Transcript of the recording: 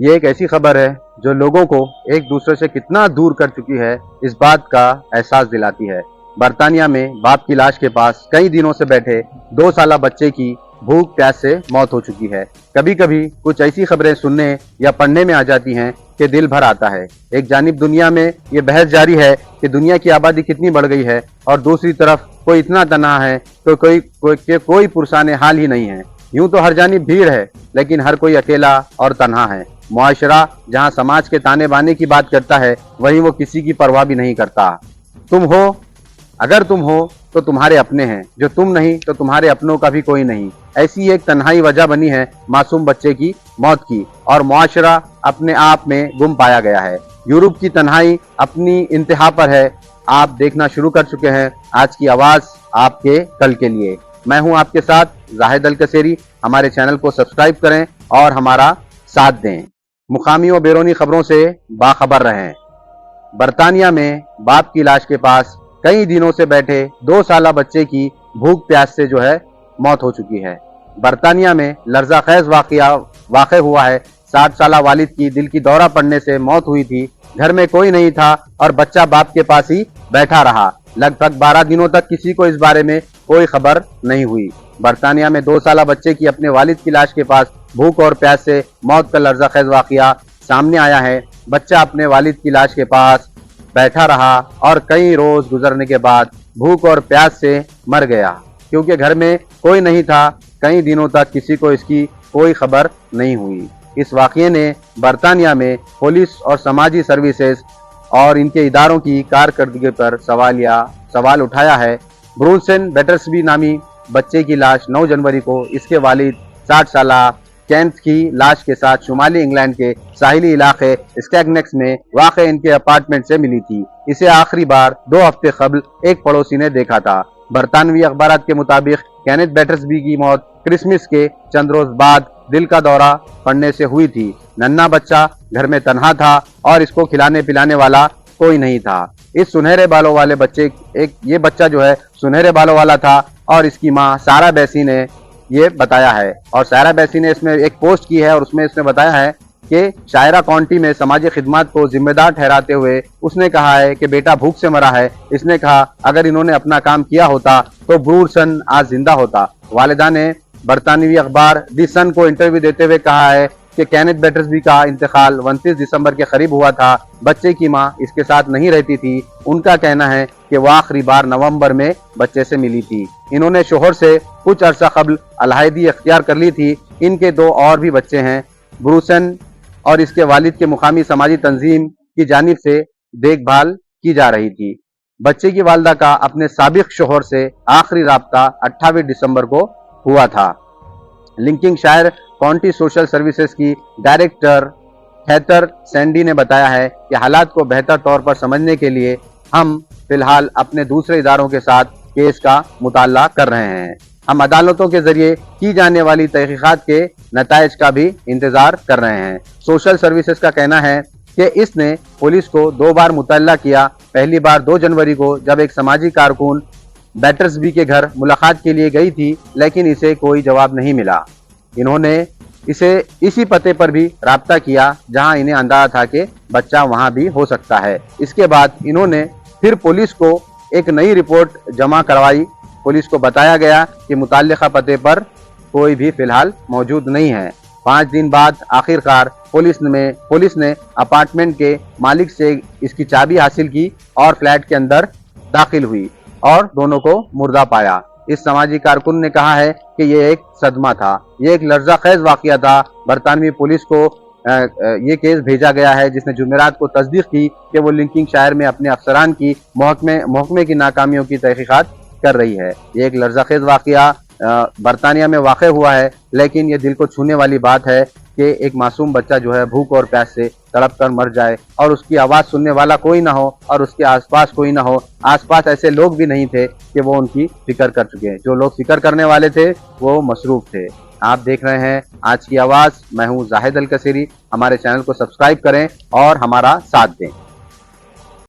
یہ ایک ایسی خبر ہے جو لوگوں کو ایک دوسرے سے کتنا دور کر چکی ہے اس بات کا احساس دلاتی ہے۔ برطانیہ میں باپ کی لاش کے پاس کئی دنوں سے بیٹھے 2 سالہ بچے کی بھوک پیاس سے موت ہو چکی ہے۔ کبھی کبھی کچھ ایسی خبریں سننے یا پڑھنے میں آ جاتی ہیں کہ دل بھر آتا ہے۔ ایک جانب دنیا میں یہ بحث جاری ہے کہ دنیا کی آبادی کتنی بڑھ گئی ہے، اور دوسری طرف کوئی اتنا تنہا ہے تو کوئی پرسان حال ہی نہیں ہے۔ یوں تو ہر جانب بھیڑ ہے، لیکن ہر کوئی اکیلا اور تنہا ہے۔ معاشرہ جہاں سماج کے تانے بانے کی بات کرتا ہے، وہیں وہ کسی کی پرواہ بھی نہیں کرتا۔ اگر تم ہو تو تمہارے اپنے ہیں، جو تم نہیں تو تمہارے اپنوں کا بھی کوئی نہیں۔ ایسی ایک تنہائی وجہ بنی ہے معصوم بچے کی موت کی، اور معاشرہ اپنے آپ میں گم پایا گیا ہے۔ یورپ کی تنہائی اپنی انتہا پر ہے۔ آپ دیکھنا شروع کر چکے ہیں آج کی آواز آپ کے کل کے لیے۔ میں ہوں آپ کے ساتھ زاہد الکثیری۔ ہمارے چینل کو سبسکرائب کریں اور ہمارا ساتھ دیں۔ مقامی و بیرونی خبروں سے باخبر رہیں۔ برطانیہ میں باپ کی لاش کے پاس کئی دنوں سے بیٹھے 2 سالہ بچے کی بھوک پیاس سے موت ہو چکی ہے۔ برطانیہ میں لرزہ خیز واقع ہوا ہے۔ 60 سالہ والد کی دل کی دورہ پڑنے سے موت ہوئی تھی۔ گھر میں کوئی نہیں تھا اور بچہ باپ کے پاس ہی بیٹھا رہا۔ لگ بھگ 12 دنوں تک کسی کو اس بارے میں کوئی خبر نہیں ہوئی۔ برطانیہ میں 2 سالہ بچے کی اپنے والد کی لاش کے پاس بھوک اور پیاس سے موت کا لرزہ خیز واقعہ سامنے آیا ہے۔ بچہ اپنے والد کی لاش کے پاس بیٹھا رہا اور کئی روز گزرنے کے بعد بھوک اور پیاس سے مر گیا، کیونکہ گھر میں کوئی نہیں تھا۔ کئی دنوں تک کسی کو اس کی کوئی خبر نہیں ہوئی۔ اس واقعے نے برطانیہ میں پولیس اور سماجی سروسز اور ان کے اداروں کی کارکردگی پر سوال اٹھایا ہے۔ بروسن بیٹرسبی نامی بچے کی لاش 9 جنوری کو اس کے والد 60 سالہ کینتھ کی لاش کے ساتھ شمالی انگلینڈ کے ساحلی علاقے اسکیگنیکس میں واقع ان کے اپارٹمنٹ سے ملی تھی۔ اسے آخری بار 2 ہفتے قبل ایک پڑوسی نے دیکھا تھا۔ برطانوی اخبارات کے مطابق کینتھ بیٹرسبی کی موت کرسمس کے چند روز بعد دل کا دورہ پڑنے سے ہوئی تھی۔ ننھا بچہ گھر میں تنہا تھا اور اس کو کھلانے پلانے والا کوئی نہیں تھا۔ اس سنہرے بالوں والے یہ بچہ سنہرے بالوں والا تھا، اور اس کی ماں سارا بیسی نے یہ بتایا ہے۔ اور سارا بیسی نے اس میں ایک پوسٹ کی ہے، اور اس میں اس نے بتایا ہے کہ شائرہ کاؤنٹی میں سماجی خدمات کو ذمہ دار ٹھہراتے ہوئے اس نے کہا ہے کہ بیٹا بھوک سے مرا ہے۔ اس نے کہا اگر انہوں نے اپنا کام کیا ہوتا تو بروسن آج زندہ ہوتا۔ والدہ نے برطانوی اخبار دی سن کو انٹرویو دیتے ہوئے کہا ہے کہ کینتھ بیٹرسبی کا انتقال 29 دسمبر کے قریب ہوا تھا۔ بچے کی ماں اس کے ساتھ نہیں رہتی تھی۔ ان کا کہنا ہے کہ وہ آخری بار نومبر میں بچے سے ملی تھی۔ انہوں نے شوہر سے کچھ عرصہ قبل علیحدگی اختیار کر لی تھی۔ ان کے 2 اور بھی بچے ہیں۔ بروسن اور اس کے والد کے مقامی سماجی تنظیم کی جانب سے دیکھ بھال کی جا رہی تھی۔ بچے کی والدہ کا اپنے سابق شوہر سے آخری رابطہ 28 دسمبر کو ہوا تھا۔ Linking shire county social services کی ڈائریکٹر ہیتر سینڈی نے بتایا ہے کہ حالات کو بہتر طور پر سمجھنے کے لیے ہم فی الحال اپنے دوسرے اداروں کے ساتھ کیس کا مطالعہ کر رہے ہیں۔ ہم عدالتوں کے ذریعے کی جانے والی تحقیقات کے نتائج کا بھی انتظار کر رہے ہیں۔ سوشل سروسز کا کہنا ہے کہ اس نے پولیس کو 2 بار مطلع کیا۔ پہلی بار 2 جنوری کو جب ایک سماجی کارکن بیٹرسبی کے گھر ملاقات کے لیے گئی تھی، لیکن اسے کوئی جواب نہیں ملا۔ انہوں نے اسے اسی پتے پر بھی رابطہ کیا جہاں انہیں اندازہ تھا کہ بچہ وہاں بھی ہو سکتا ہے۔ اس کے بعد انہوں نے پھر پولیس کو ایک نئی رپورٹ جمع کروائی۔ پولیس کو بتایا گیا کہ متعلقہ پتے پر کوئی بھی فی الحال موجود نہیں ہے۔ 5 دن بعد آخرکار پولیس نے اپارٹمنٹ کے مالک سے اس کی چابی حاصل کی اور فلیٹ کے اندر داخل ہوئی اور دونوں کو مردہ پایا۔ اس سماجی کارکن نے کہا ہے کہ یہ ایک صدمہ تھا، یہ ایک لرزہ خیز واقعہ تھا۔ برطانوی پولیس کو یہ کیس بھیجا گیا ہے، جس نے جمعرات کو تصدیق کی کہ وہ لنکنگ شائر میں اپنے افسران کی محکمے کی ناکامیوں کی تحقیقات کر رہی ہے۔ یہ ایک لرزہ خیز واقعہ برطانیہ میں واقع ہوا ہے، لیکن یہ دل کو چھونے والی بات ہے کہ ایک معصوم بچہ بھوک اور پیاس سے تڑپ کر مر جائے اور اس کی آواز سننے والا کوئی نہ ہو اور اس کے آس پاس کوئی نہ ہو۔ آس پاس ایسے لوگ بھی نہیں تھے کہ وہ ان کی فکر کر چکے۔ جو لوگ فکر کرنے والے تھے وہ مصروف تھے۔ آپ دیکھ رہے ہیں آج کی آواز۔ میں ہوں زاہد الکثیری۔ ہمارے چینل کو سبسکرائب کریں اور ہمارا ساتھ دیں۔